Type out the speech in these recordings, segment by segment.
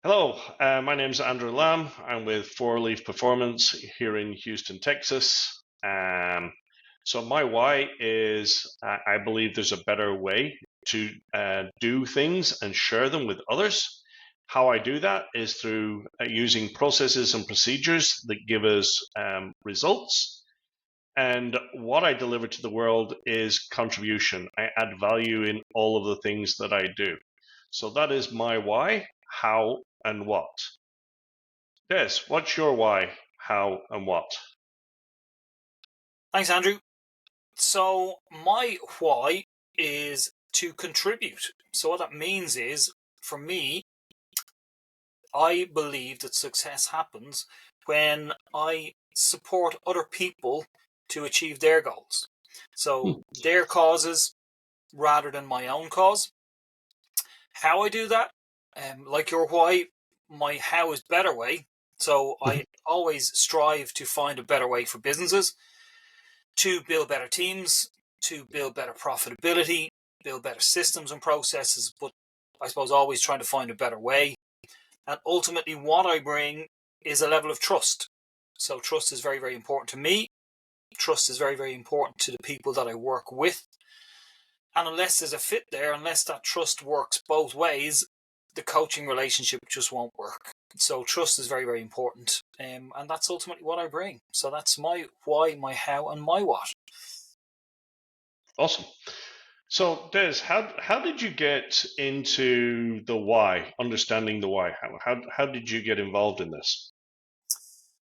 Hello, my name is Andrew Lamb. I'm with Four Leaf Performance here in Houston, Texas. So my why is I believe there's a better way to do things and share them with others. How I do that is through using processes and procedures that give us results. And what I deliver to the world is contribution. I add value in all of the things that I do. So that is my why, how, and what. Des, what's your why, how, and what? Thanks, Andrew. So my why is to contribute. So what that means is, for me, I believe that success happens when I support other people to achieve their goals. So their causes rather than my own cause. How I do that, like your why, my how is better way. So I always strive to find a better way for businesses to build better teams, to build better profitability, build better systems and processes, but I suppose always trying to find a better way. And ultimately what I bring is a level of trust. So trust is very, very important to me. Trust is very, very important to the people that I work with. And unless there's a fit there, unless that trust works both ways, the coaching relationship just won't work. So trust is very, very important. And that's ultimately what I bring. So that's my why, my how, and my what. Awesome. So Des, how did you get into the why, understanding the why? How did you get involved in this?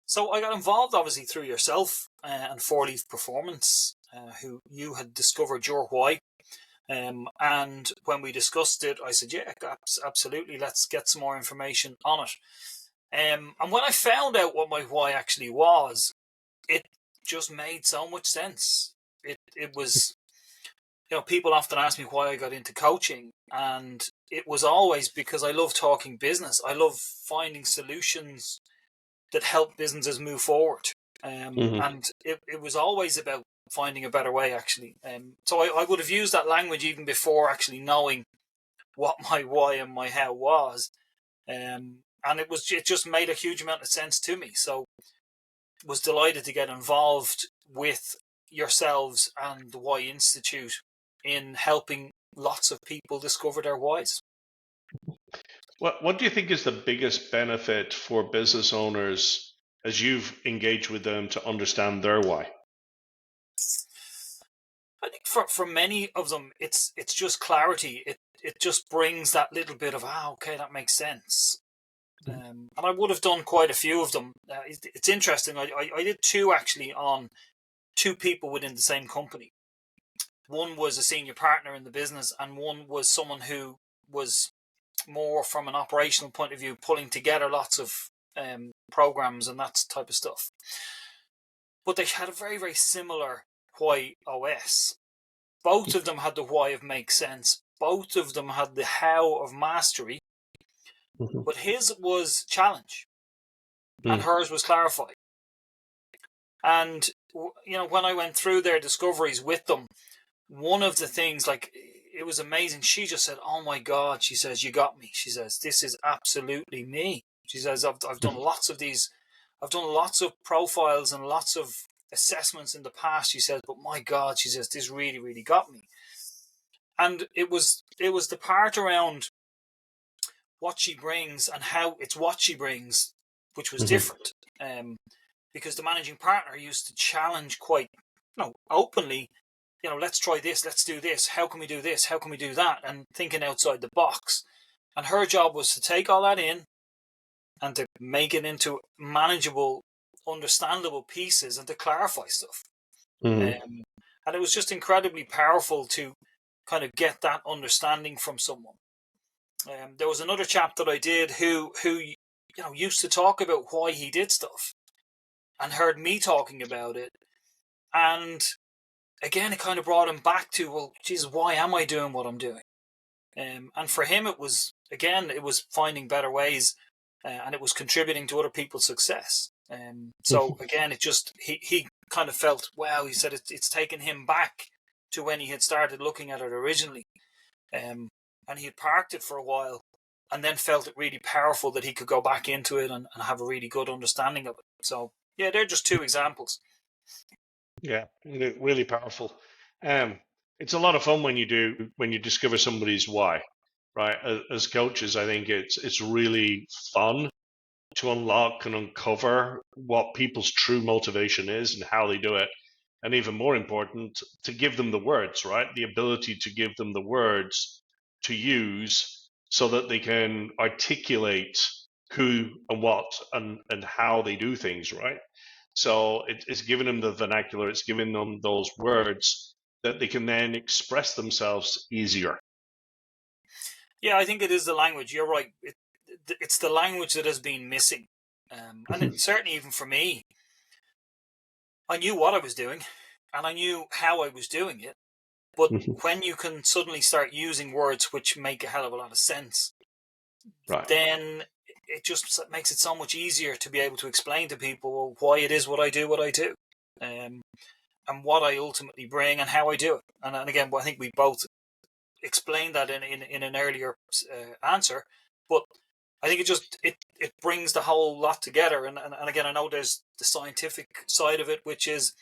So I got involved obviously through yourself and Four Leaf Performance, who you had discovered your why. And when we discussed it, I said, yeah, absolutely, let's get some more information on it. And when I found out what my why actually was, it just made so much sense. It was, people often ask me why I got into coaching, and it was always because I love talking business. I love finding solutions that help businesses move forward. And it was always about finding a better way, actually. So I would have used that language even before actually knowing what my why and my how was. And it just made a huge amount of sense to me. So was delighted to get involved with yourselves and the Why Institute in helping lots of people discover their whys. What do you think is the biggest benefit for business owners as you've engaged with them to understand their why? I think for many of them, it's just clarity. It just brings that little bit of, okay, that makes sense. And I would have done quite a few of them. It's interesting. I did two actually on two people within the same company. One was a senior partner in the business, and one was someone who was more from an operational point of view, pulling together lots of programs and that type of stuff. But they had a very, very similar WHY.OS. Both of them had the why of make sense. Both of them had the how of mastery. But his was challenge, and hers was clarify. And when I went through their discoveries with them, one of the things, like, it was amazing. She just said, "Oh my God," she says, "you got me." She says, "This is absolutely me." She says, I've done lots of these. I've done lots of profiles and lots of assessments in the past," she says, "but my God," she says, "this really, really got me." And it was the part around what she brings and how it's what she brings, which was different. Because the managing partner used to challenge quite, openly, let's try this, let's do this, how can we do this, how can we do that, and thinking outside the box. And her job was to take all that in and to make it into manageable, understandable pieces and to clarify stuff. And it was just incredibly powerful to kind of get that understanding from someone. There was another chap that I did who used to talk about why he did stuff and heard me talking about it. And again, it kind of brought him back to, well, Jesus, why am I doing what I'm doing? And for him, it was finding better ways, and it was contributing to other people's success. So again, it just, he kind of felt, wow, he said it's taken him back to when he had started looking at it originally. And he had parked it for a while, and then felt it really powerful that he could go back into it and have a really good understanding of it. So yeah, they're just two examples. Yeah, really powerful. It's a lot of fun when you discover somebody's why, right? As coaches, I think it's really fun to unlock and uncover what people's true motivation is and how they do it. And even more important, to give them the words, right? The ability to give them the words to use so that they can articulate who and what and how they do things, right? So it's giving them the vernacular, it's giving them those words that they can then express themselves easier. Yeah, I think it is the language. You're right. It's the language that has been missing. And certainly even for me, I knew what I was doing and I knew how I was doing it. But when you can suddenly start using words which make a hell of a lot of sense, Right. then it just makes it so much easier to be able to explain to people why it is what I do, and what I ultimately bring and how I do it. And again, I think we both explained that in an earlier answer, but I think it brings the whole lot together. And again, I know there's the scientific side of it, which is,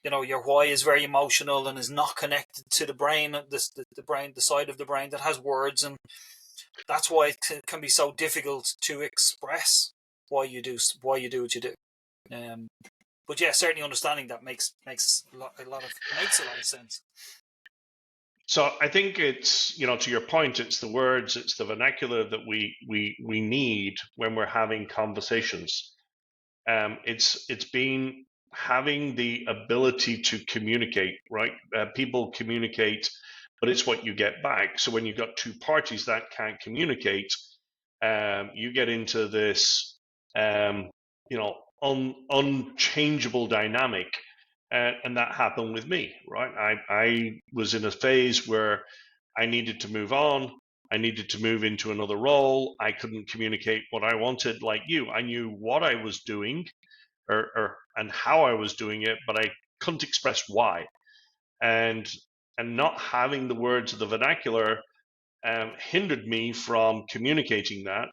your why is very emotional and is not connected to the brain, the brain, the side of the brain that has words, and that's why it can be so difficult to express why you do what you do. But yeah, certainly understanding that makes a lot of sense. So I think it's, to your point, it's the words, it's the vernacular that we need when we're having conversations. It's been having the ability to communicate, right? People communicate, but it's what you get back. So when you've got two parties that can't communicate, you get into this, unchangeable dynamic. And that happened with me, right? I was in a phase where I needed to move on. I needed to move into another role. I couldn't communicate what I wanted like you. I knew what I was doing and how I was doing it, but I couldn't express why. And not having the words of the vernacular hindered me from communicating that.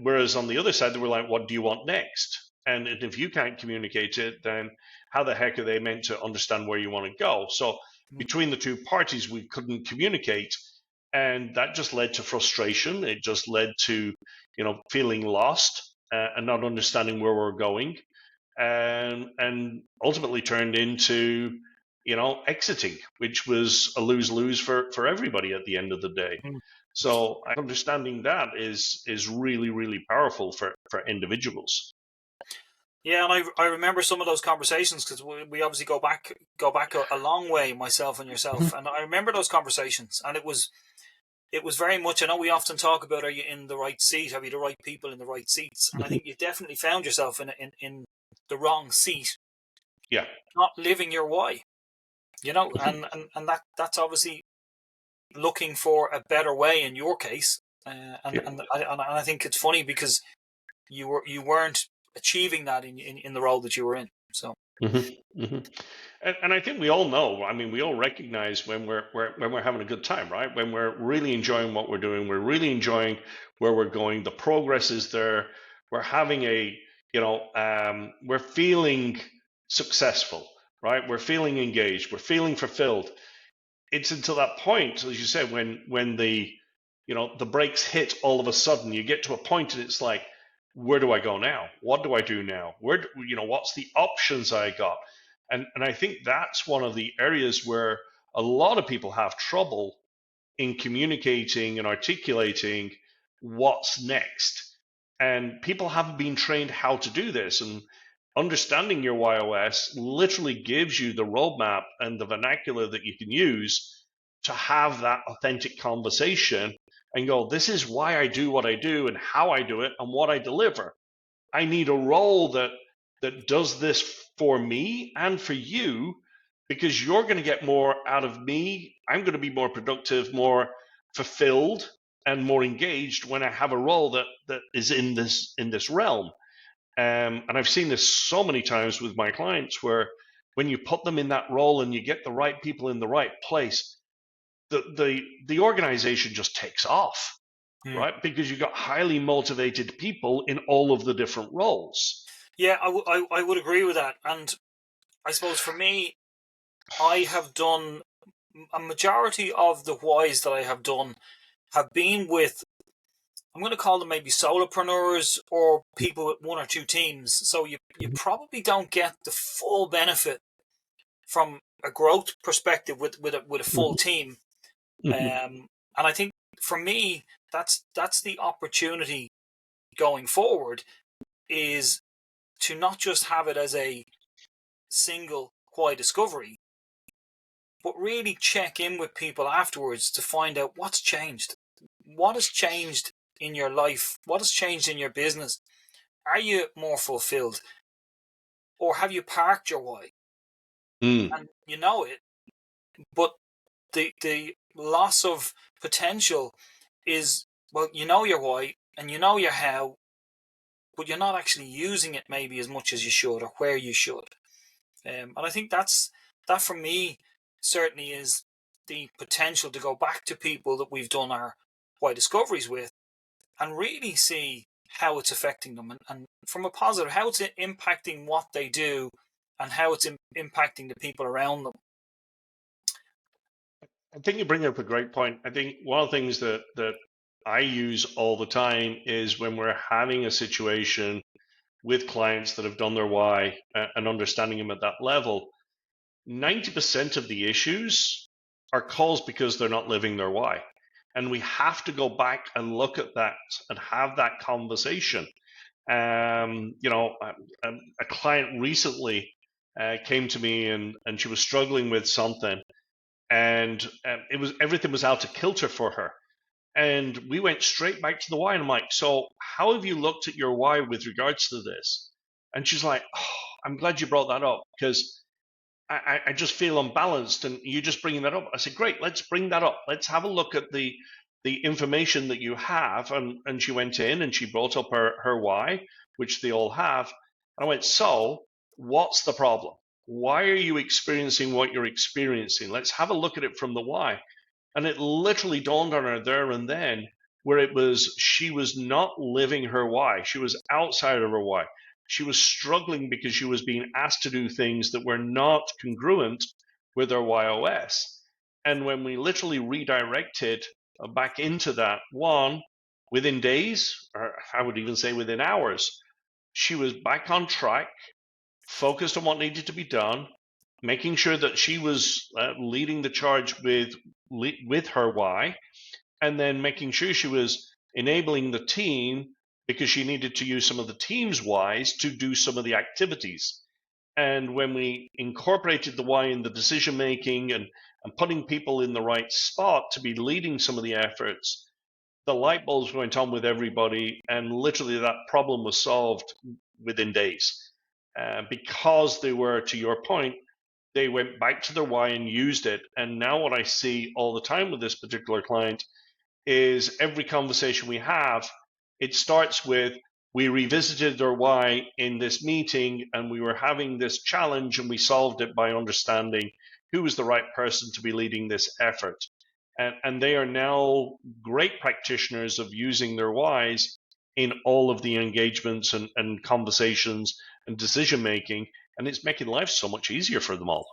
Whereas on the other side, they were like, what do you want next? And if you can't communicate it, then how the heck are they meant to understand where you want to go? So between the two parties, we couldn't communicate. And that just led to frustration. It just led to, feeling lost and not understanding where we're going. And ultimately turned into, exiting, which was a lose-lose for everybody at the end of the day. So understanding that is really, really powerful for individuals. Yeah, and I remember some of those conversations because we obviously go back a long way, myself and yourself, and I remember those conversations, and it was very much. I know we often talk about, are you in the right seat? Have you the right people in the right seats? And I think you definitely found yourself in the wrong seat. Yeah, not living your why, and that's obviously looking for a better way in your case, and I think it's funny because you weren't achieving that in the role that you were in. So, And I think we all know. I mean, we all recognize when we're having a good time, right? When we're really enjoying what we're doing, we're really enjoying where we're going. The progress is there. We're having we're feeling successful, right? We're feeling engaged. We're feeling fulfilled. It's until that point, as you said, when the the brakes hit all of a sudden, you get to a point and it's like, where do I go now? What do I do now? What's the options I got? And I think that's one of the areas where a lot of people have trouble in communicating and articulating what's next. And people haven't been trained how to do this. And understanding your WHY.OS literally gives you the roadmap and the vernacular that you can use to have that authentic conversation and go, this is why I do what I do and how I do it and what I deliver. I need a role that does this for me and for you, because you're going to get more out of me. I'm going to be more productive, more fulfilled, and more engaged when I have a role that is in this realm. And I've seen this so many times with my clients where when you put them in that role and you get the right people in the right place, the organization just takes off. right? Because you've got highly motivated people in all of the different roles. Yeah, I would agree with that. And I suppose for me, I have done a majority of the whys that I have done have been with, I'm going to call them maybe solopreneurs or people with one or two teams. So you probably don't get the full benefit from a growth perspective with a full team. And I think for me, that's the opportunity going forward, is to not just have it as a single why discovery, but really check in with people afterwards to find out what's changed. What has changed in your life? What has changed in your business? Are you more fulfilled? Or have you parked your why? And you know it, but the loss of potential is, well, you know your why and you know your how, but you're not actually using it maybe as much as you should or where you should. And I think that for me certainly is the potential to go back to people that we've done our why discoveries with and really see how it's affecting them, and from a positive, how it's impacting what they do and how it's impacting the people around them. I think you bring up a great point. I think one of the things that I use all the time is when we're having a situation with clients that have done their why and understanding them at that level, 90% of the issues are caused because they're not living their why. And we have to go back and look at that and have that conversation. A client recently came to me and she was struggling with something, and everything was out of kilter for her. And we went straight back to the why. And I'm like, so how have you looked at your why with regards to this? And she's like, oh, I'm glad you brought that up because I just feel unbalanced, and you just bringing that up. I said, great, let's bring that up. Let's have a look at the information that you have. And she went in and she brought up her why, which they all have. And I went, so what's the problem? Why are you experiencing what you're experiencing? Let's have a look at it from the why. And it literally dawned on her there and then where it was, she was not living her why. She was outside of her why. She was struggling because she was being asked to do things that were not congruent with her WHY.OS. And when we literally redirected back into that one, within days, or I would even say within hours, she was back on track, focused on what needed to be done, making sure that she was leading the charge with her why, and then making sure she was enabling the team because she needed to use some of the team's whys to do some of the activities. And when we incorporated the why in the decision making and putting people in the right spot to be leading some of the efforts, the light bulbs went on with everybody, and literally that problem was solved within days. Because they were, to your point, they went back to their why and used it. And now what I see all the time with this particular client is every conversation we have, it starts with, we revisited their why in this meeting and we were having this challenge and we solved it by understanding who was the right person to be leading this effort. And they are now great practitioners of using their whys in all of the engagements and conversations and decision making, and it's making life so much easier for them all.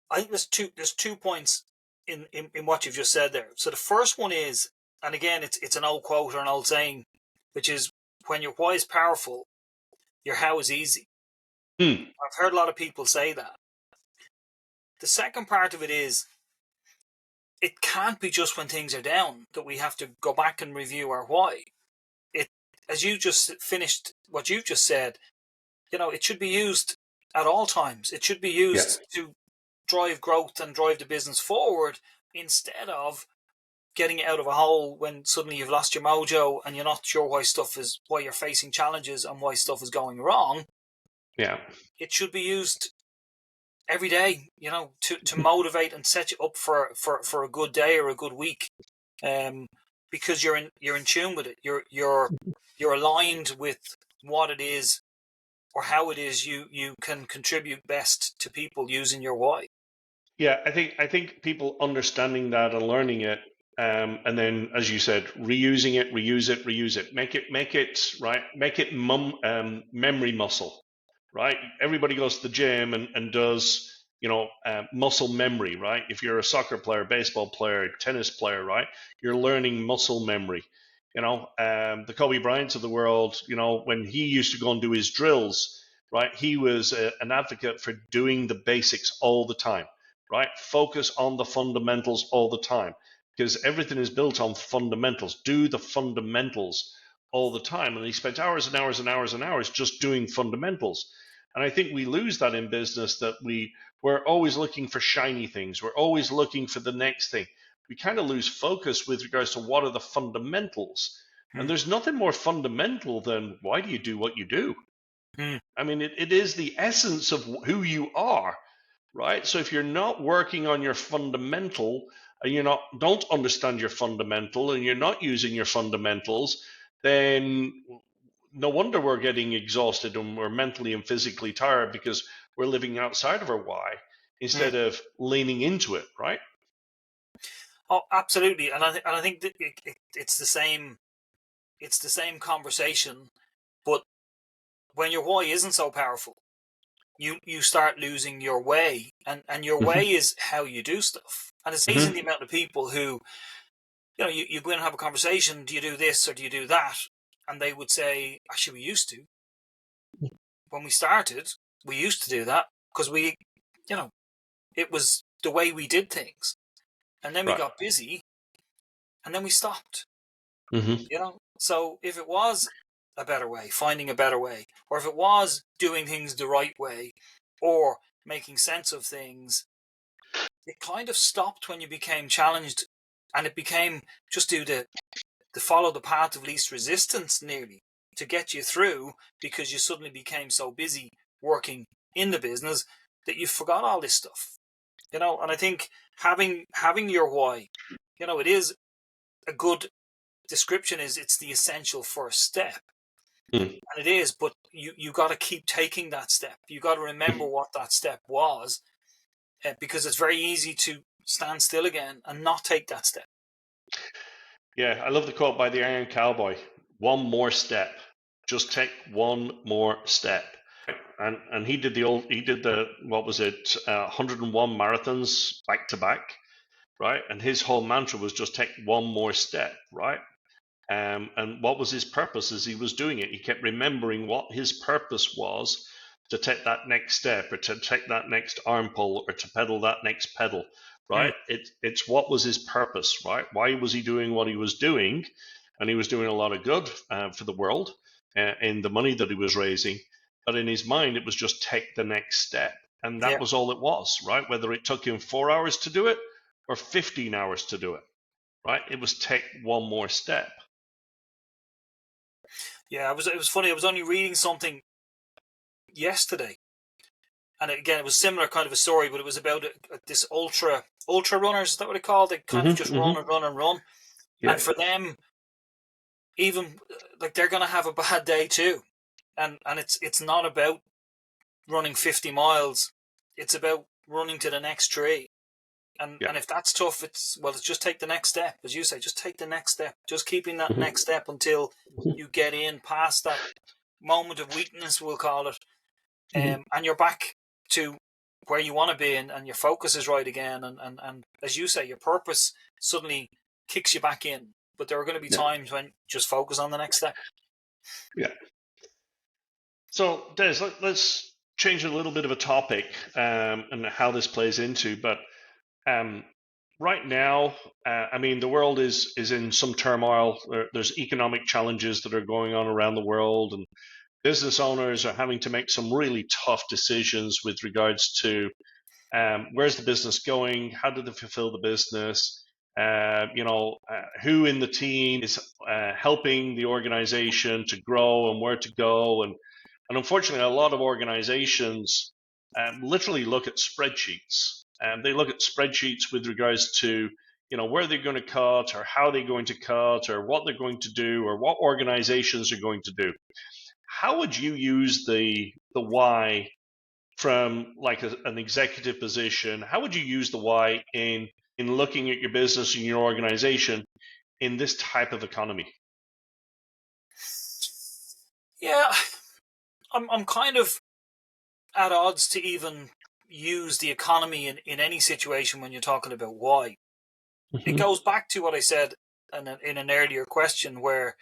I think there's two points in what you've just said there. So the first one is, and again, it's an old quote or an old saying, which is, when your why is powerful, your how is easy. I've heard a lot of people say that. The second part of it is, it can't be just when things are down that we have to go back and review our why. It, as you just finished what you just said, it should be used at all times. It should be used to drive growth and drive the business forward, instead of getting it out of a hole when suddenly you've lost your mojo and you're not sure why you're facing challenges and why stuff is going wrong. Yeah. It should be used every day, to motivate and set you up for a good day or a good week. Because you're in tune with it. You're aligned with what it is or how it is you can contribute best to people using your why. Yeah, I think people understanding that and learning it, and then, as you said, reusing it, reuse it, reuse it. Make it right. Make it memory muscle, right? Everybody goes to the gym and does muscle memory, right? If you're a soccer player, baseball player, tennis player, right, you're learning muscle memory. The Kobe Bryants of the world, when he used to go and do his drills, right, he was an advocate for doing the basics all the time, right? Focus on the fundamentals all the time, because everything is built on fundamentals. Do the fundamentals all the time. And he spent hours and hours and hours and hours just doing fundamentals. And I think we lose that in business, that we're always looking for shiny things. We're always looking for the next thing. We kind of lose focus with regards to what are the fundamentals. And there's nothing more fundamental than, why do you do what you do? I mean, it is the essence of who you are, right? So if you're not working on your fundamental, and don't understand your fundamental, and you're not using your fundamentals, then no wonder we're getting exhausted and we're mentally and physically tired, because we're living outside of our why instead of leaning into it, right? Oh, absolutely. And I think that it's the same. It's the same conversation, but when your why isn't so powerful, you start losing your way, and your way is how you do stuff. And it's amazing the amount of people who, you go in and have a conversation. Do you do this or do you do that? And they would say, actually, we used to. When we started, we used to do that because it was the way we did things. And then we got busy, and then we stopped. So if it was a better way, finding a better way, or if it was doing things the right way, or making sense of things, it kind of stopped when you became challenged, and it became just to follow the path of least resistance, nearly, to get you through, because you suddenly became so busy working in the business that you forgot all this stuff. And I think having your why, it is a good description, is it's the essential first step. And it is, but you got to keep taking that step. You got to remember what that step was, because it's very easy to stand still again and not take that step. Yeah, I love the quote by the Iron Cowboy: "One more step. Just take one more step." And he did what was it, 101 marathons back to back, right? And his whole mantra was just take one more step, right? And what was his purpose as he was doing it? He kept remembering what his purpose was, to take that next step, or to take that next arm pull, or to pedal that next pedal, right? It's what was his purpose, right? Why was he doing what he was doing? And he was doing a lot of good for the world in the money that he was raising. But in his mind, it was just take the next step. And that was all it was, right? Whether it took him 4 hours to do it or 15 hours to do it, right? It was take one more step. Yeah, it was funny. I was only reading something yesterday, and again, it was similar kind of a story, but it was about this ultra runners. Is that what they call? They kind of just run and run and run. Yeah. And for them, even like, they're going to have a bad day too. And it's not about running 50 miles. It's about running to the next tree. And if that's tough, it's just take the next step. As you say, just take the next step. Just keeping that next step until you get in past that moment of weakness, we'll call it. And you're back to where you want to be, and your focus is right again. And as you say, your purpose suddenly kicks you back in. But there are going to be times when just focus on the next step. Yeah. So, Des, let's change a little bit of a topic and how this plays into. But right now, I mean, the world is in some turmoil. There's economic challenges that are going on around the world, and business owners are having to make some really tough decisions with regards to where's the business going, how do they fulfill the business, who in the team is helping the organization to grow and where to go. And unfortunately, a lot of organizations literally look at spreadsheets. They look at spreadsheets with regards to where they're going to cut, or how they're going to cut, or what they're going to do, or what organizations are going to do. How would you use the why from like an executive position? How would you use the why in in looking at your business and your organization in this type of economy? Yeah, I'm kind of at odds to even use the economy in any situation when you're talking about why. It Mm-hmm. goes back to what I said in an earlier question where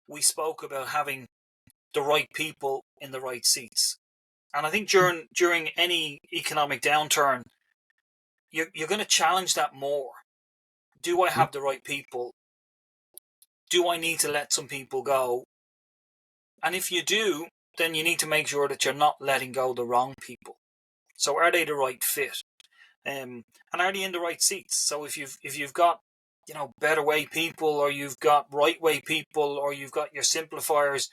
we spoke about having the right people in the right seats. And I think during any economic downturn, you're going to challenge that more. Do I have the right people? Do I need to let some people go? And if you do, then you need to make sure that you're not letting go the wrong people. So are they the right fit? And are they in the right seats? So if you've got better way people, or you've got right way people, or you've got your simplifiers,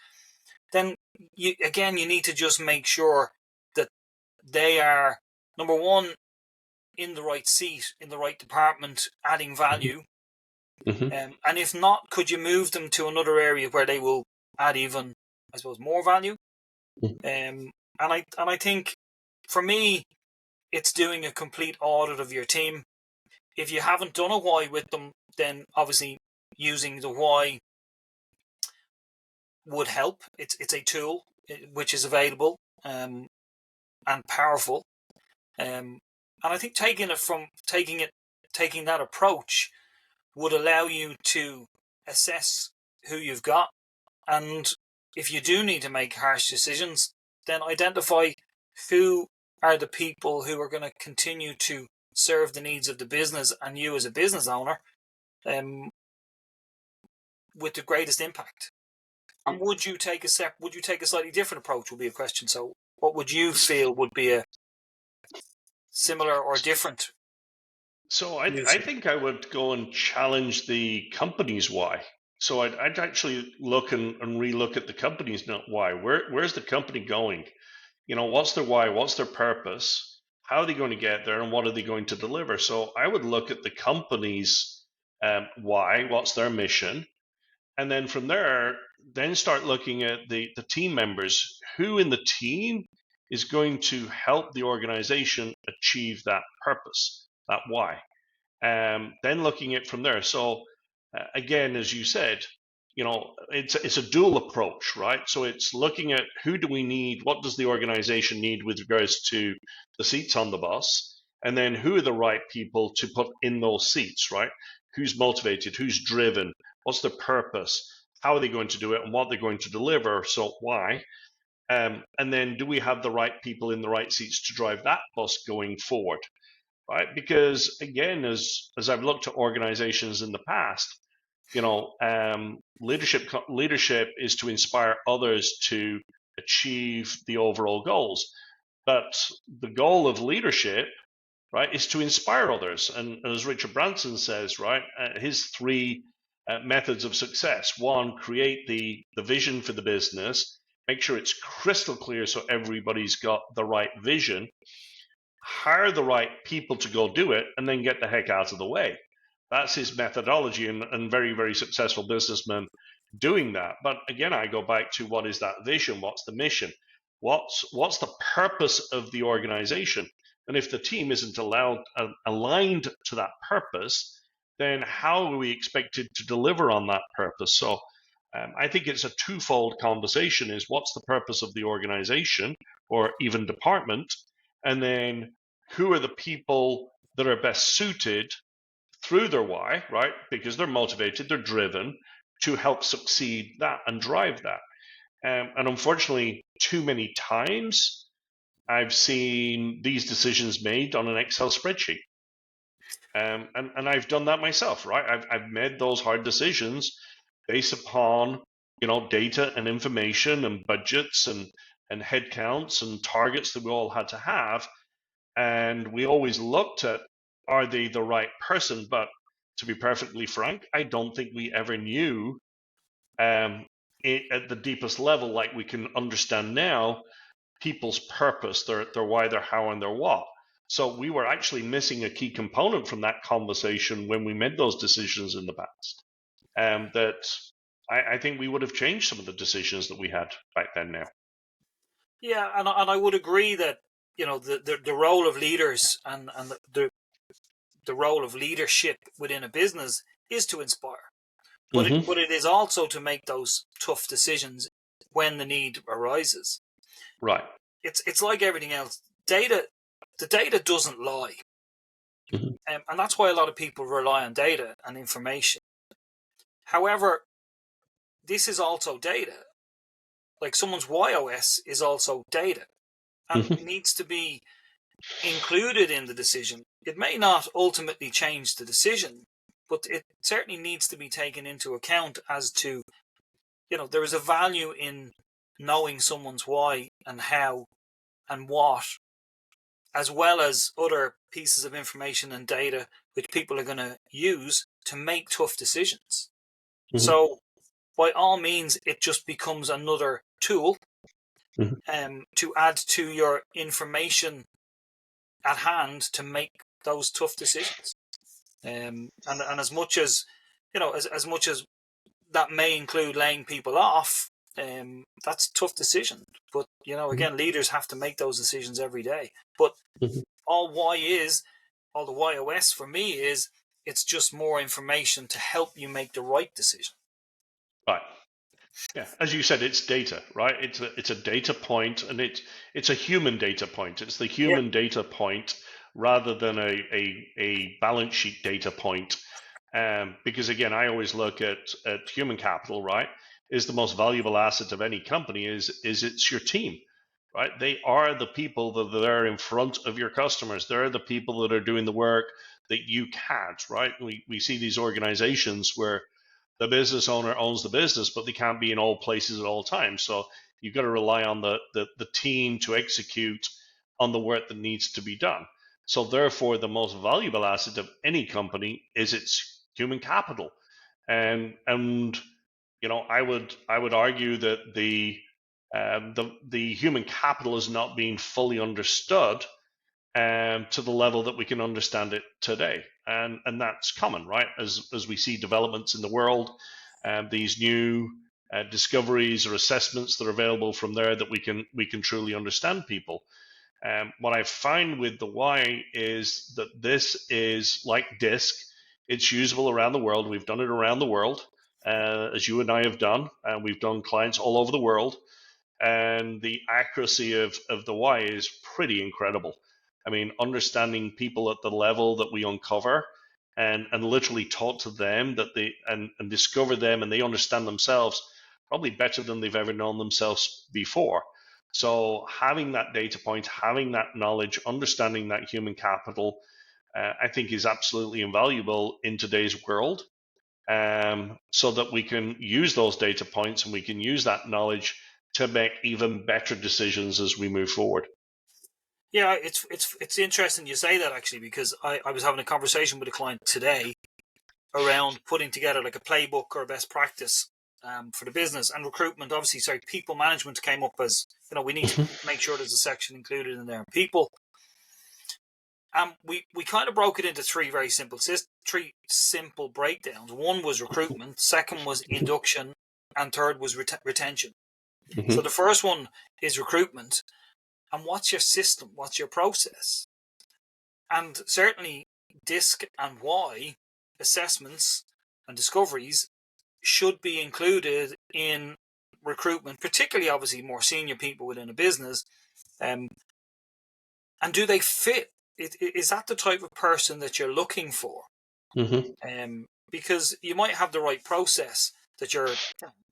then you need to just make sure that they are, number one, in the right seat, in the right department, adding value. Mm-hmm. And if not, could you move them to another area where they will add even, I suppose, more value? And I think for me, it's doing a complete audit of your team. If you haven't done a why with them, then obviously using the why would help. It's a tool which is available and powerful. And I think taking that approach would allow you to assess who you've got, and if you do need to make harsh decisions, then identify who are the people who are going to continue to serve the needs of the business and you as a business owner um, with the greatest impact. And would you take a slightly different approach? Would be a question. So, what would you feel would be a similar or different So I solution? think I would go and challenge the company's why. So I'd actually look and relook at the company's why. Where's the company going? What's their why? What's their purpose? How are they going to get there, and what are they going to deliver? So I would look at the company's why. What's their mission? And then from there, then start looking at the team members. Who in the team is going to help the organization achieve that purpose, that why? Then looking at from there. So again, as you said, it's a dual approach, right? So it's looking at who do we need, what does the organization need with regards to the seats on the bus, and then who are the right people to put in those seats, right? Who's motivated, who's driven, what's their purpose, how are they going to do it, and what they're going to deliver. So why? And then do we have the right people in the right seats to drive that bus going forward? Right? Because again, as I've looked at organizations in the past, leadership is to inspire others to achieve the overall goals. But the goal of leadership, right, is to inspire others. And as Richard Branson says, right, his three methods of success: one, create the vision for the business, make sure it's crystal clear so everybody's got the right vision, hire the right people to go do it, and then get the heck out of the way. That's his methodology, and very, very successful businessmen doing that. But again, I go back to what is that vision? What's the mission? What's the purpose of the organization? And if the team isn't aligned to that purpose, then how are we expected to deliver on that purpose? So I think it's a twofold conversation: is what's the purpose of the organization or even department, and then who are the people that are best suited through their why, right? Because they're motivated, they're driven to help succeed that and drive that. And unfortunately, too many times I've seen these decisions made on an Excel spreadsheet. And I've done that myself, right? I've made those hard decisions based upon data and information and budgets and headcounts and targets that we all had to have, and we always looked at, are they the right person? But to be perfectly frank, I don't think we ever knew at the deepest level, like we can understand now, people's purpose, their why, their how, and their what. So we were actually missing a key component from that conversation when we made those decisions in the past. That I think we would have changed some of the decisions that we had back then now. Yeah, and I would agree that the role of leaders and the role of leadership within a business is to inspire, but Mm-hmm. it is also to make those tough decisions when the need arises. Right. It's like everything else. The data doesn't lie, Mm-hmm. and that's why a lot of people rely on data and information. However, this is also data. Like someone's WHY.OS is also data, and Mm-hmm. it needs to be included in the decision. It may not ultimately change the decision, but it certainly needs to be taken into account as to, there is a value in knowing someone's why and how and what, as well as other pieces of information and data which people are going to use to make tough decisions. Mm-hmm. So, by all means, it just becomes another tool to add to your information at hand to make those tough decisions. And as much as as much as that may include laying people off, that's a tough decision. But again, leaders have to make those decisions every day. But Mm-hmm. all the WHY.OS for me is it's just more information to help you make the right decision. Right. Yeah, as you said, it's data, right? It's a data point, and it's a human data point. It's the Yeah. human data point rather than a balance sheet data point. Because again, I always look at human capital, right? Is the most valuable asset of any company is it's your team, right? They are the people that are in front of your customers. They're the people that are doing the work that you can't, right? We see these organizations where the business owner owns the business, but they can't be in all places at all times. So you've got to rely on the team to execute on the work that needs to be done. So therefore, the most valuable asset of any company is its human capital. And I would argue that the human capital is not being fully understood to the level that we can understand it today. And that's common, right? As we see developments in the world, these new discoveries or assessments that are available from there, that we can truly understand people. What I find with the why is that this is like DISC. It's usable around the world. We've done it around the world, as you and I have done, and we've done clients all over the world. And the accuracy of the why is pretty incredible. I mean, understanding people at the level that we uncover, and literally talk to them, that they and discover them, and they understand themselves probably better than they've ever known themselves before. So having that data point, having that knowledge, understanding that human capital, I think is absolutely invaluable in today's world, so that we can use those data points and we can use that knowledge to make even better decisions as we move forward. Yeah, it's interesting you say that, actually, because I was having a conversation with a client today around putting together like a playbook or a best practice for the business and recruitment. Obviously, sorry, people management came up as, we need to make sure there's a section included in there. People. We kind of broke it into three simple breakdowns. One was recruitment, second was induction, and third was retention. Mm-hmm. So the first one is recruitment. And what's your system? What's your process? And certainly DISC and why assessments and discoveries should be included in recruitment, particularly obviously more senior people within a business. And do they fit? Is that the type of person that you're looking for? Mm-hmm. Because you might have the right process, that you're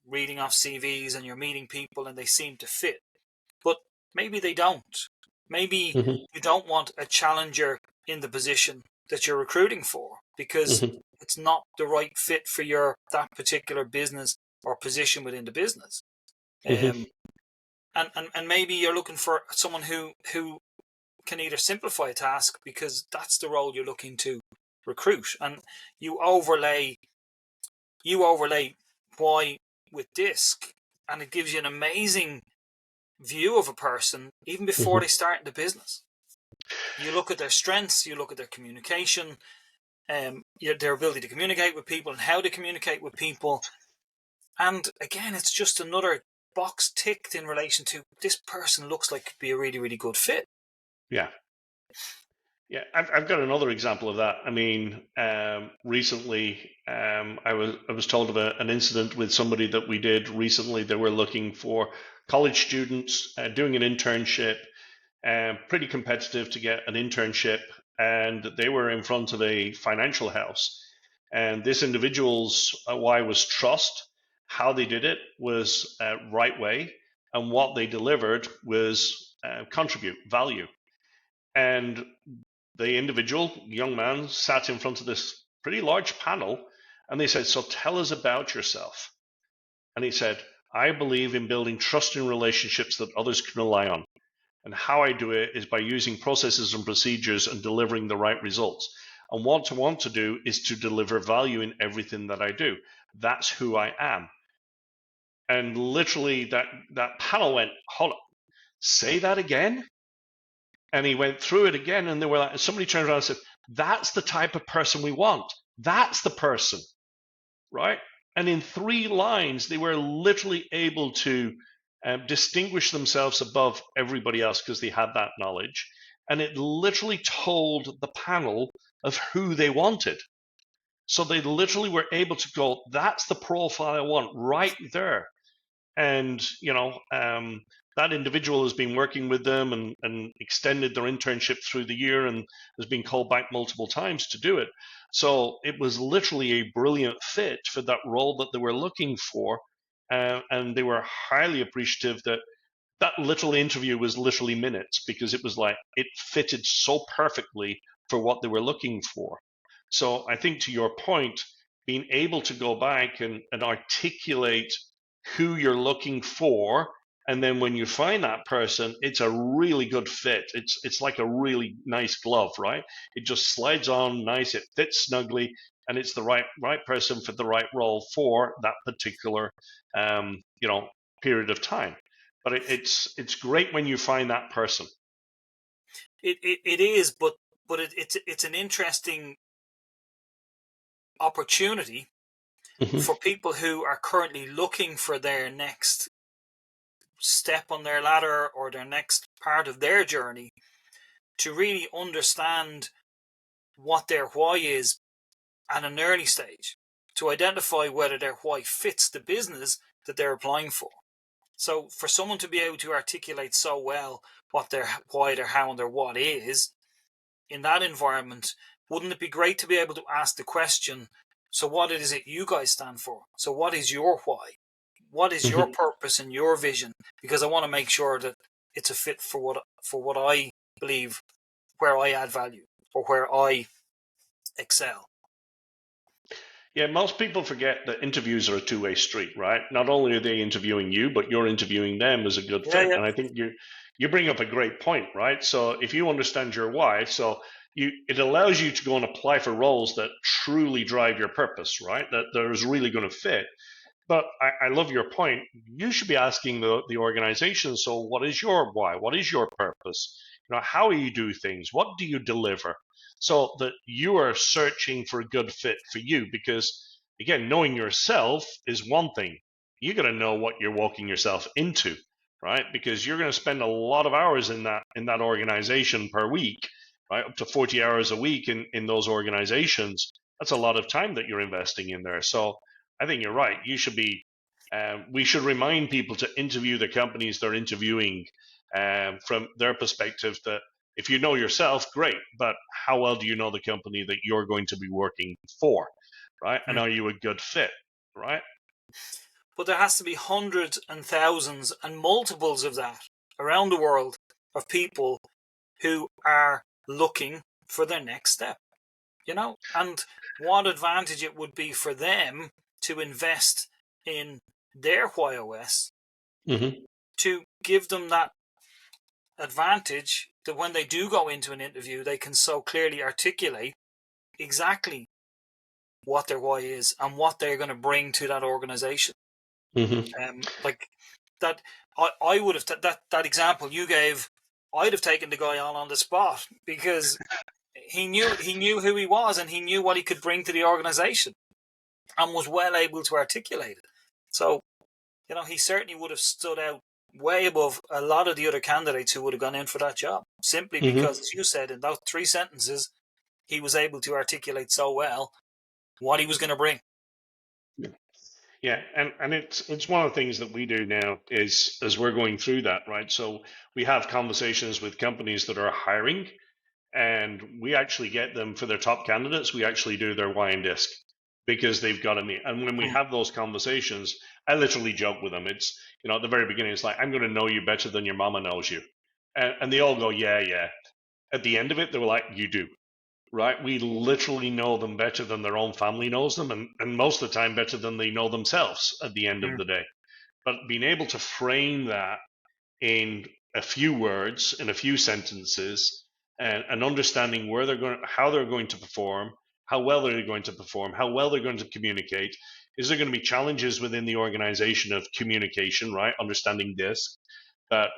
reading off CVs and you're meeting people and they seem to fit, but maybe they don't. Maybe Mm-hmm. you don't want a challenger in the position that you're recruiting for, because Mm-hmm. it's not the right fit for that particular business or position within the business. Mm-hmm. And maybe you're looking for someone who can either simplify a task, because that's the role you're looking to recruit, and you overlay why with DISC, and it gives you an amazing view of a person even before Mm-hmm. they start in the business. You look at their strengths, you look at their communication, their ability to communicate with people and how to communicate with people. And again, it's just another box ticked in relation to, this person looks like could be a really, really good fit. Yeah. Yeah, I've got another example of that. I mean, recently, I was told of an incident with somebody that we did recently. They were looking for college students doing an internship, pretty competitive to get an internship, and they were in front of a financial house. And this individual's why was trust. How they did it was right way, and what they delivered was contribute value. And the individual young man sat in front of this pretty large panel, and they said, "So tell us about yourself." And he said, "I believe in building trusting relationships that others can rely on. And how I do it is by using processes and procedures and delivering the right results. And what I want to do is to deliver value in everything that I do. That's who I am." And literally that panel went, "Hold on, say that again?" And he went through it again, and they were like, somebody turned around and said, "That's the type of person we want. That's the person," right? And in 3 lines, they were literally able to distinguish themselves above everybody else because they had that knowledge. And it literally told the panel of who they wanted. So they literally were able to go, "That's the profile I want right there." And that individual has been working with them and extended their internship through the year and has been called back multiple times to do it. So it was literally a brilliant fit for that role that they were looking for, and they were highly appreciative that that little interview was literally minutes, because it was like it fitted so perfectly for what they were looking for. So I think, to your point, being able to go back and articulate who you're looking for, and then when you find that person, it's a really good fit. It's like a really nice glove, right? It just slides on nice, it fits snugly, and it's the right person for the right role for that particular period of time. But it's great when you find that person. It is, but it's an interesting opportunity for people who are currently looking for their next step on their ladder or their next part of their journey to really understand what their why is at an early stage, to identify whether their why fits the business that they're applying for. So for someone to be able to articulate so well what their why, their how, and their what is in that environment, wouldn't it be great to be able to ask the question, so what is it you guys stand for? So what is your why? What is your purpose and your vision? Because I want to make sure that it's a fit for what I believe, where I add value or where I excel. Yeah, most people forget that interviews are a two-way street, right? Not only are they interviewing you, but you're interviewing them as a good fit. Yeah. And I think you bring up a great point, right? So if you understand your why, it allows you to go and apply for roles that truly drive your purpose, right? That is really going to fit. But I love your point. You should be asking the organization, so what is your why? What is your purpose? How do you do things? What do you deliver? So that you are searching for a good fit for you, because again, knowing yourself is one thing. You got to know what you're walking yourself into, right? Because you're going to spend a lot of hours in that organization per week, right? Up to 40 hours a week in those organizations. That's a lot of time that you're investing in there. So I think you're right. We should remind people to interview the companies they're interviewing from their perspective. That if you know yourself, great, but how well do you know the company that you're going to be working for, right? And are you a good fit, right? But there has to be hundreds and thousands and multiples of that around the world of people who are looking for their next step, and what advantage it would be for them to invest in their WHY.OS to give them that advantage that when they do go into an interview, they can so clearly articulate exactly what their why is and what they're going to bring to that organization. Like that, I would have that example you gave. I'd have taken the guy on the spot, because he knew who he was and he knew what he could bring to the organization, and was well able to articulate it. So, he certainly would have stood out way above a lot of the other candidates who would have gone in for that job, simply because, as you said, in those 3 sentences, he was able to articulate so well what he was going to bring. Yeah, and it's one of the things that we do now is as we're going through that, right? So we have conversations with companies that are hiring, and we actually get them for their top candidates. We actually do their why and disc because they've got to meet. And when we have those conversations, I literally joke with them. It's, at the very beginning, it's like, I'm going to know you better than your mama knows you, and they all go, yeah, yeah. At the end of it, they were like, you do. Right? We literally know them better than their own family knows them, and most of the time better than they know themselves at the end of the day. But being able to frame that in a few words, in a few sentences, and understanding where they're going, how they're going to perform, how well they're going to perform, how well they're going to communicate. Is there going to be challenges within the organization of communication, right? Understanding this, but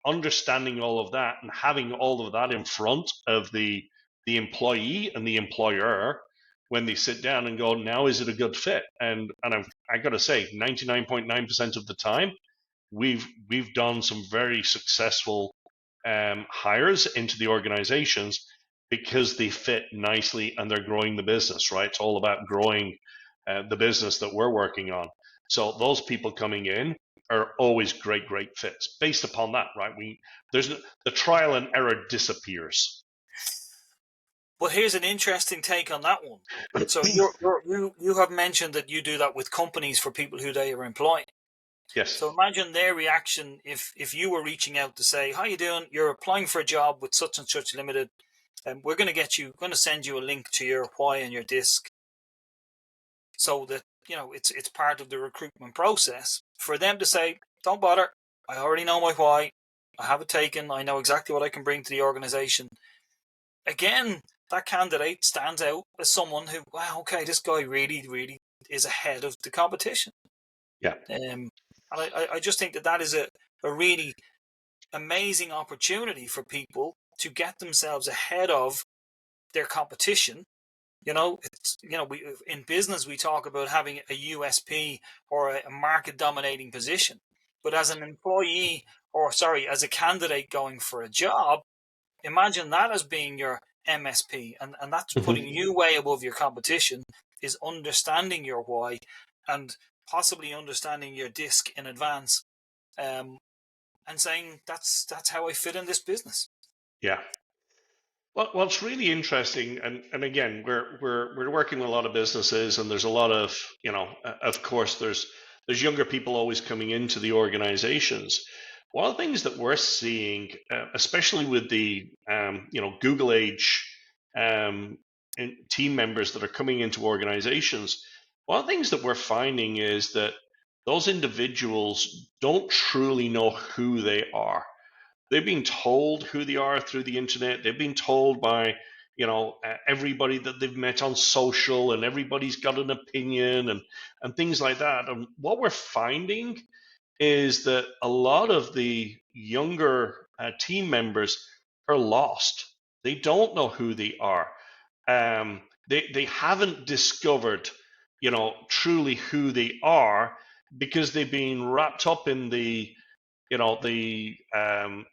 understanding all of that and having all of that in front of the employee and the employer when they sit down and go, now is it a good fit? And I got to say, 99.9% of the time, we've done some very successful hires into the organizations because they fit nicely and they're growing the business, right? It's all about growing the business that we're working on. So those people coming in are always great fits based upon that, right? The trial and error disappears. But here's an interesting take on that one. So you have mentioned that you do that with companies for people who they are employing. Yes. So imagine their reaction if you were reaching out to say, how you doing? You're applying for a job with such and such limited, and we're going to send you a link to your why and your disc, so that it's part of the recruitment process. For them to say, don't bother, I already know my why, I have it taken, I know exactly what I can bring to the organization. Again, that candidate stands out as someone who, wow, okay, this guy really is ahead of the competition. Yeah. And I just think that is a really amazing opportunity for people to get themselves ahead of their competition. In business we talk about having a USP or a market dominating position, but as an employee, as a candidate going for a job, imagine that as being your MSP, and that's putting you way above your competition, is understanding your why and possibly understanding your disc in advance, and saying that's how I fit in this business. Yeah. Well, it's really interesting, and again, we're working with a lot of businesses, and there's a lot of of course, there's younger people always coming into the organizations. One of the things that we're seeing, especially with the Google age team members that are coming into organizations, one of the things that we're finding is that those individuals don't truly know who they are. They've been told who they are through the internet. They've been told by everybody that they've met on social, and everybody's got an opinion and things like that. And what we're finding is that a lot of the younger team members are lost. They don't know who they are. They haven't discovered truly who they are, because they've been wrapped up in the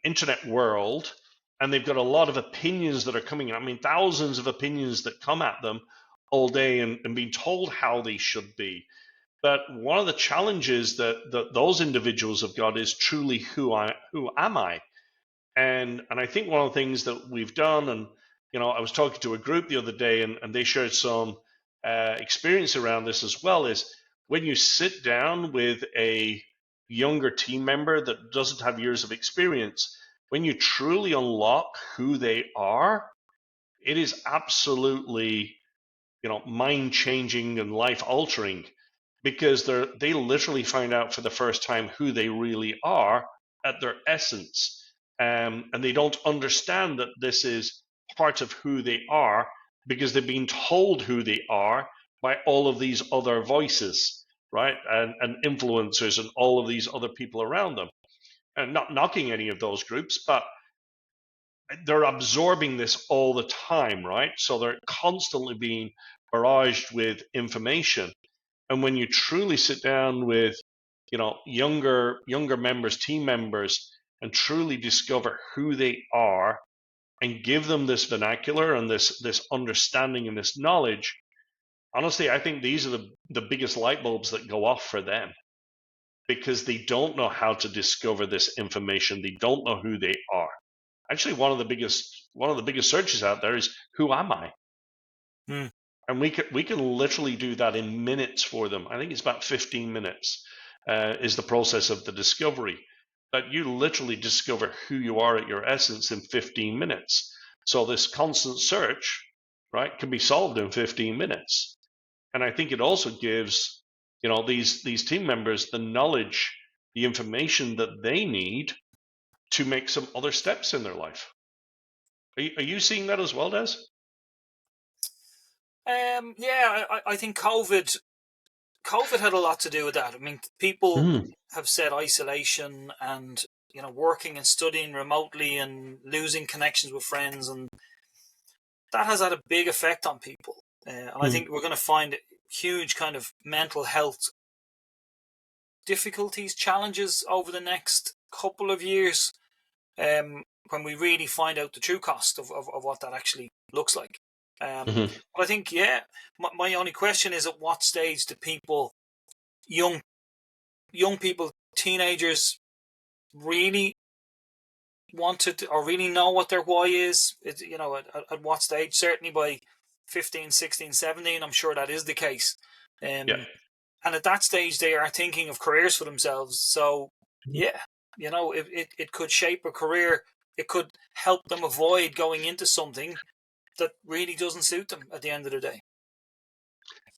internet world, and they've got a lot of opinions that are coming in. I mean, thousands of opinions that come at them all day, and being told how they should be. But one of the challenges that those individuals have got is truly who am I? And I think one of the things that we've done, and I was talking to a group the other day, and they shared some experience around this as well, is when you sit down with a younger team member that doesn't have years of experience, when you truly unlock who they are, it is absolutely mind changing and life altering, because they literally find out for the first time who they really are at their essence. And they don't understand that this is part of who they are, because they've been told who they are by all of these other voices, right? And influencers and all of these other people around them. And not knocking any of those groups, but they're absorbing this all the time, right? So they're constantly being barraged with information. And when you truly sit down with younger members, team members, and truly discover who they are and give them this vernacular and this understanding and this knowledge. Honestly, I think these are the biggest light bulbs that go off for them, because they don't know how to discover this information. They don't know who they are. Actually, one of the biggest searches out there is, who am I? Hmm. And we can literally do that in minutes for them. I think it's about 15 minutes is the process of the discovery. But you literally discover who you are at your essence in 15 minutes. So this constant search, right, can be solved in 15 minutes. And I think it also gives, these team members the knowledge, the information that they need to make some other steps in their life. Are you seeing that as well, Des? Yeah, I think COVID had a lot to do with that. I mean, people have said isolation and working and studying remotely and losing connections with friends, and that has had a big effect on people. And I think we're going to find huge kind of mental health difficulties, challenges over the next couple of years, when we really find out the true cost of what that actually looks like. But I think, my only question is, at what stage do people, young people, teenagers, really want to, or really know what their why is? At what stage? Certainly by 15, 16, 17, I'm sure that is the case. Yeah. And at that stage, they are thinking of careers for themselves. So, it could shape a career. It could help them avoid going into something that really doesn't suit them at the end of the day.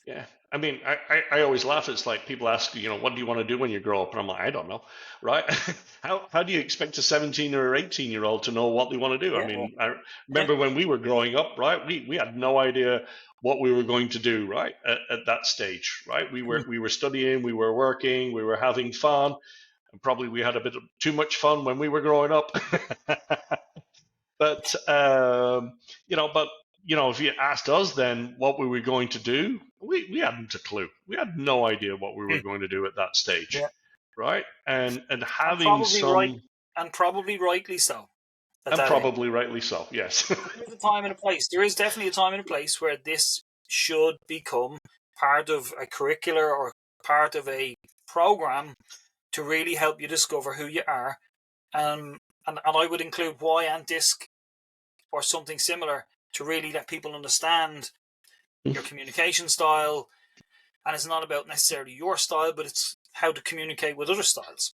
Yeah. I mean, I always laugh. It's like people ask, what do you want to do when you grow up? And I'm like, I don't know, right? How do you expect a 17 or 18-year-old to know what they want to do? Yeah. I mean, I remember when we were growing up, right? We had no idea what we were going to do, right? At that stage, right? We were studying, we were working, we were having fun, and probably we had a bit of too much fun when we were growing up. But if you asked us then what we were going to do, we hadn't a clue. We had no idea what we were going to do at that stage, right? And having some, and probably rightly so. And probably rightly so, yes. There is a time and a place. There is definitely a time and a place where this should become part of a curricular or part of a program to really help you discover who you are. And I would include why and DISC or something similar to really let people understand your communication style. And it's not about necessarily your style, but it's how to communicate with other styles,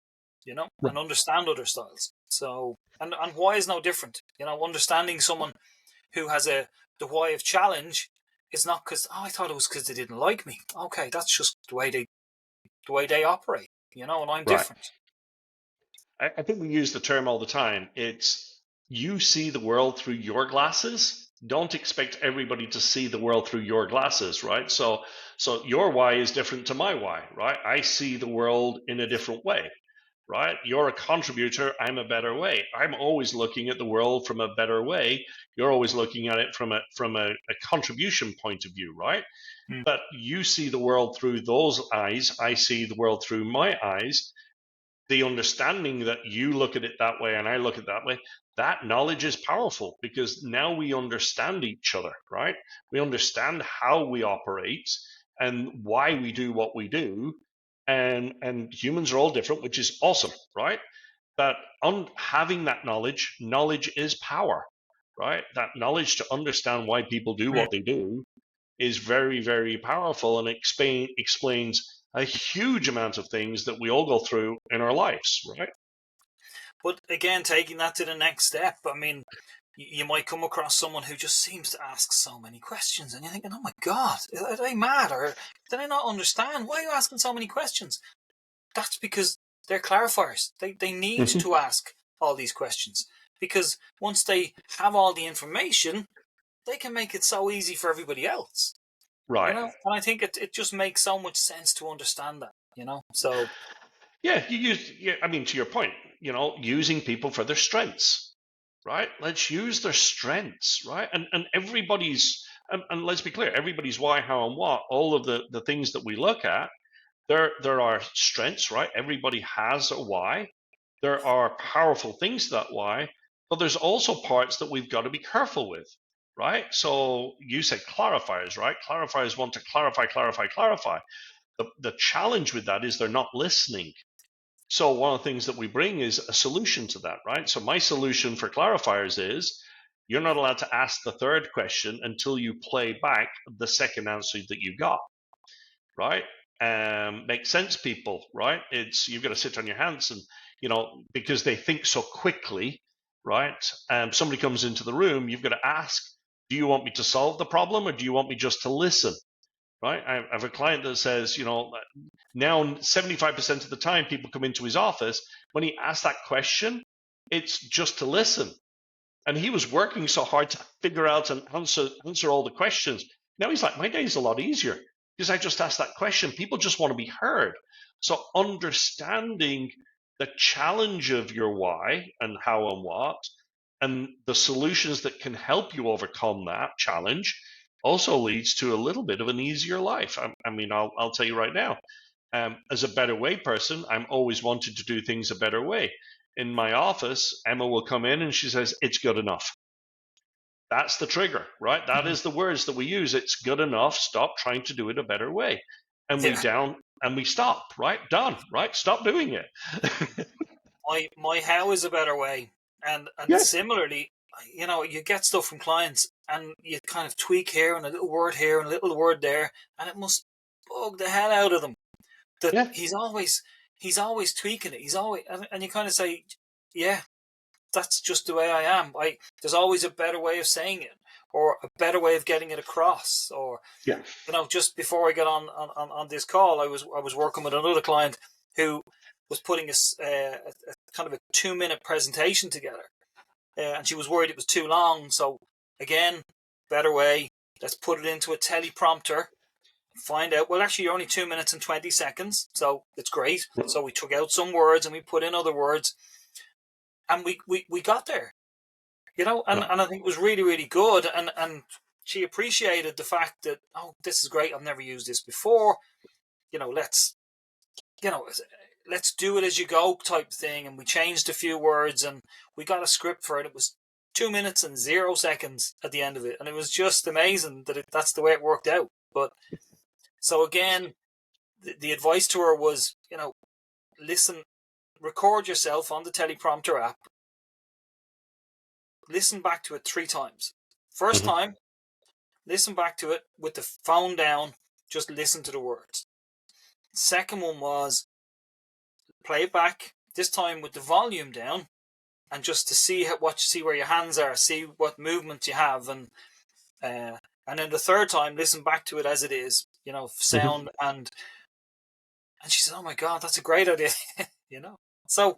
and understand other styles. So, and why is no different. Understanding someone who has the why of challenge is not because, I thought it was because they didn't like me. Okay, that's just the way they operate, and I'm different. I think we use the term all the time. It's, you see the world through your glasses. Don't expect everybody to see the world through your glasses, right? So your why is different to my why, right? I see the world in a different way, right? You're a contributor, I'm a better way. I'm always looking at the world from a better way. You're always looking at it from a contribution point of view, right? But you see the world through those eyes. I see the world through my eyes. The understanding that you look at it that way and I look at it that way, that knowledge is powerful, because now we understand each other, right? We understand how we operate and why we do what we do. And humans are all different, which is awesome, right? But having that knowledge is power, right? That knowledge to understand why people do what they do is very, very powerful, and explains a huge amount of things that we all go through in our lives, right? But again, taking that to the next step, I mean, you might come across someone who just seems to ask so many questions, and you're thinking, oh my God, are they mad? Or did I not understand? Why are you asking so many questions? That's because they're clarifiers. They need to ask all these questions, because once they have all the information, they can make it so easy for everybody else. Right. And I think it just makes so much sense to understand that, so. Yeah, I mean, to your point, using people for their strengths, right? Let's use their strengths, right? And everybody's, and let's be clear, everybody's why, how, and what, all of the things that we look at, There are strengths, right? Everybody has a why. There are powerful things to that why, but there's also parts that we've got to be careful with, right? So you said clarifiers, right? Clarifiers want to clarify, clarify, clarify. The challenge with that is they're not listening. So one of the things that we bring is a solution to that, right? So my solution for clarifiers is you're not allowed to ask the third question until you play back the second answer that you got, right? Makes sense, people, right? It's you've got to sit on your hands and because they think so quickly, right? Somebody comes into the room, you've got to ask, do you want me to solve the problem or do you want me just to listen? Right? I have a client that says, now 75% of the time people come into his office, when he asks that question, it's just to listen. And he was working so hard to figure out and answer all the questions. Now he's like, my day's a lot easier because I just asked that question. People just want to be heard. So understanding the challenge of your why and how and what, and the solutions that can help you overcome that challenge also leads to a little bit of an easier life. I'll tell you right now, as a better way person, I'm always wanting to do things a better way. In my office, Emma will come in and she says, it's good enough. That's the trigger, right? That is the words that we use. It's good enough. Stop trying to do it a better way. And we stop, right? Done, right? Stop doing it. my how is a better way. And similarly, you get stuff from clients and you kind of tweak here and a little word here and a little word there, and it must bug the hell out of them that he's always tweaking it. He's always, and you kind of say, yeah, that's just the way I am. There's always a better way of saying it, or a better way of getting it across. Or just before I got on this call, I was working with another client who was putting a kind of a 2-minute presentation together, and she was worried it was too long. So again, better way. Let's put it into a teleprompter. Find out, well, actually, you're only 2 minutes and 20 seconds, so it's great. So we took out some words and we put in other words, and we got there, and I think it was really, really good. And she appreciated the fact that, oh, this is great. I've never used this before. Let's do it as you go type thing. And we changed a few words and we got a script for it. It was 2 minutes and 0 seconds at the end of it. And it was just amazing that that's the way it worked out. But so again, the advice to her was, listen, record yourself on the teleprompter app, listen back to it 3 times. First time, listen back to it with the phone down, just listen to the words. Second one was play it back, this time with the volume down, and just to see where your hands are, see what movement you have, and then the third time, listen back to it as it is, sound, and she said, "Oh my God, that's a great idea," So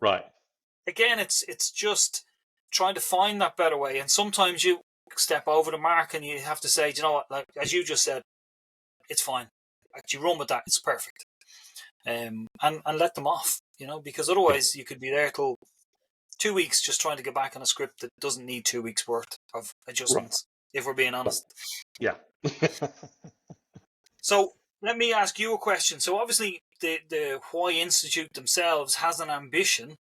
again, it's just trying to find that better way, and sometimes you step over the mark and you have to say, you know what, like as you just said, it's fine. Actually, run with that. It's perfect, and let them off, because otherwise you could be there till 2 weeks just trying to get back on a script that doesn't need 2 weeks worth of adjustments. If we're being honest. Yeah. So let me ask you a question. So obviously the Why Institute themselves has an ambition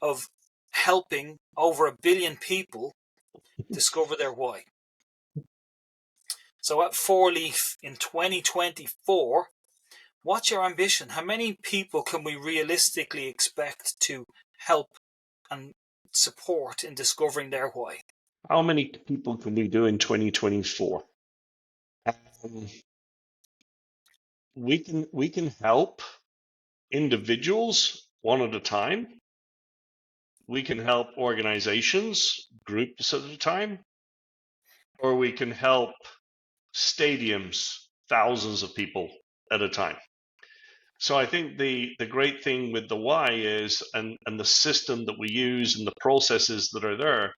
of helping over 1 billion people discover their why. So at 4Leaf in 2024, what's your ambition? How many people can we realistically expect to help and support in discovering their why? How many people can we do in 2024? We can help individuals one at a time. We can help organizations, groups at a time, or we can help stadiums, thousands of people at a time. So I think the great thing with the why is, and the system that we use and the processes that are there,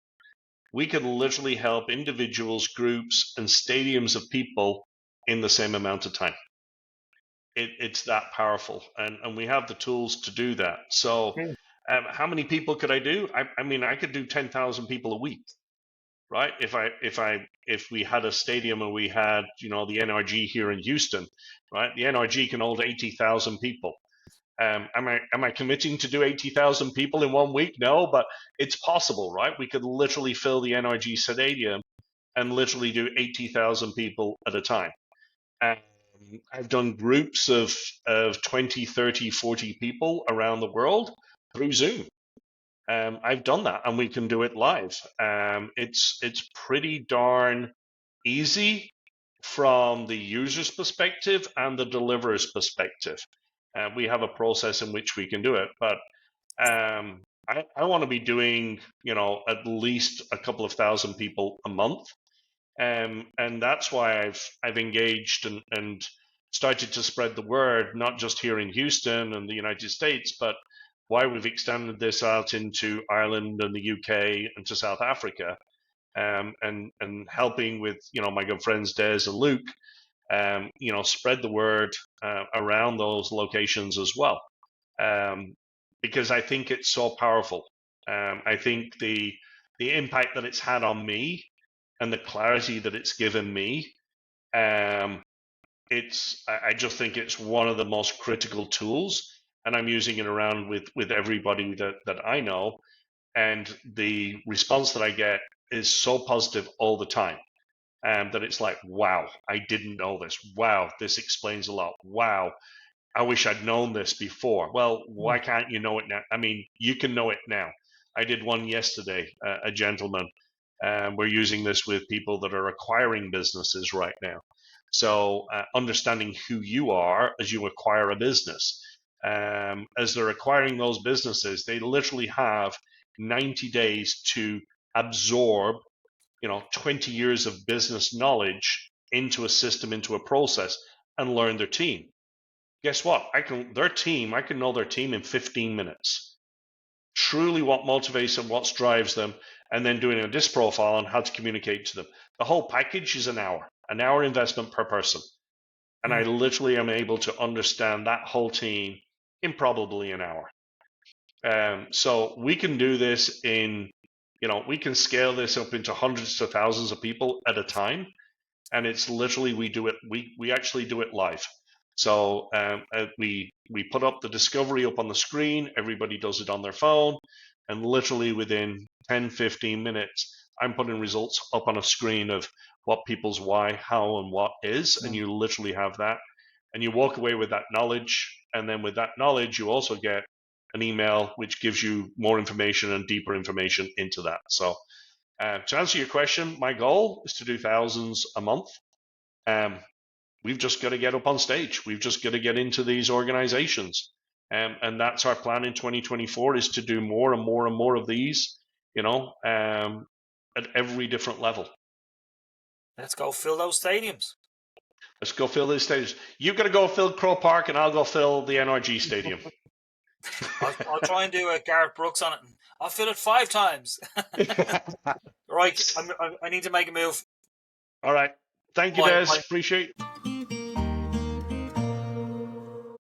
we can literally help individuals, groups, and stadiums of people in the same amount of time. It's that powerful, and we have the tools to do that. So how many people could I do? I could do 10,000 people a week, right? If we had a stadium and we had, the NRG here in Houston, right? The NRG can hold 80,000 people. Am I committing to do 80,000 people in 1 week? No, but it's possible, right? We could literally fill the NRG stadium and literally do 80,000 people at a time. I've done groups of 20, 30, 40 people around the world through Zoom. I've done that, and we can do it live. It's pretty darn easy from the user's perspective and the deliverer's perspective. We have a process in which we can do it, but I want to be doing, at least a couple of thousand people a month. And that's why I've engaged and started to spread the word, not just here in Houston and the United States, but why we've extended this out into Ireland and the UK and to South Africa, and helping with, my good friends Des and Luke, spread the word around those locations as well, because I think it's so powerful. I think the impact that it's had on me and the clarity that it's given me, I just think it's one of the most critical tools, and I'm using it around with everybody that I know, and the response that I get is so positive all the time, that it's like, wow, I didn't know this. Wow, this explains a lot. Wow, I wish I'd known this before. Well, why can't you know it now? I mean, you can know it now. I did one yesterday, a gentleman. We're using this with people that are acquiring businesses right now. So understanding who you are as you acquire a business. As they're acquiring those businesses, they literally have 90 days to absorb, 20 years of business knowledge into a system, into a process, and learn their team. Guess what? I can know their team in 15 minutes. Truly what motivates them, what drives them, and then doing a disc profile on how to communicate to them. The whole package is an hour investment per person. And I literally am able to understand that whole team in probably an hour. So we can do this we can scale this up into hundreds to thousands of people at a time. And it's literally, we actually do it live. So we put up the discovery up on the screen, everybody does it on their phone, and literally within 10, 15 minutes, I'm putting results up on a screen of what people's why, how, and what is, and you literally have that. And you walk away with that knowledge, and then with that knowledge, you also get an email which gives you more information and deeper information into that. So to answer your question, my goal is to do thousands a month. We've just got to get up on stage. We've just got to get into these organizations. And that's our plan in 2024, is to do more and more and more of these, at every different level. Let's go fill those stadiums. Let's go fill these stadiums. You've got to go fill Crow Park, and I'll go fill the NRG stadium. I'll try and do a Garrett Brooks on it. I'll fill it 5 times. Right, I need to make a move. All right. Thank you, Des. Appreciate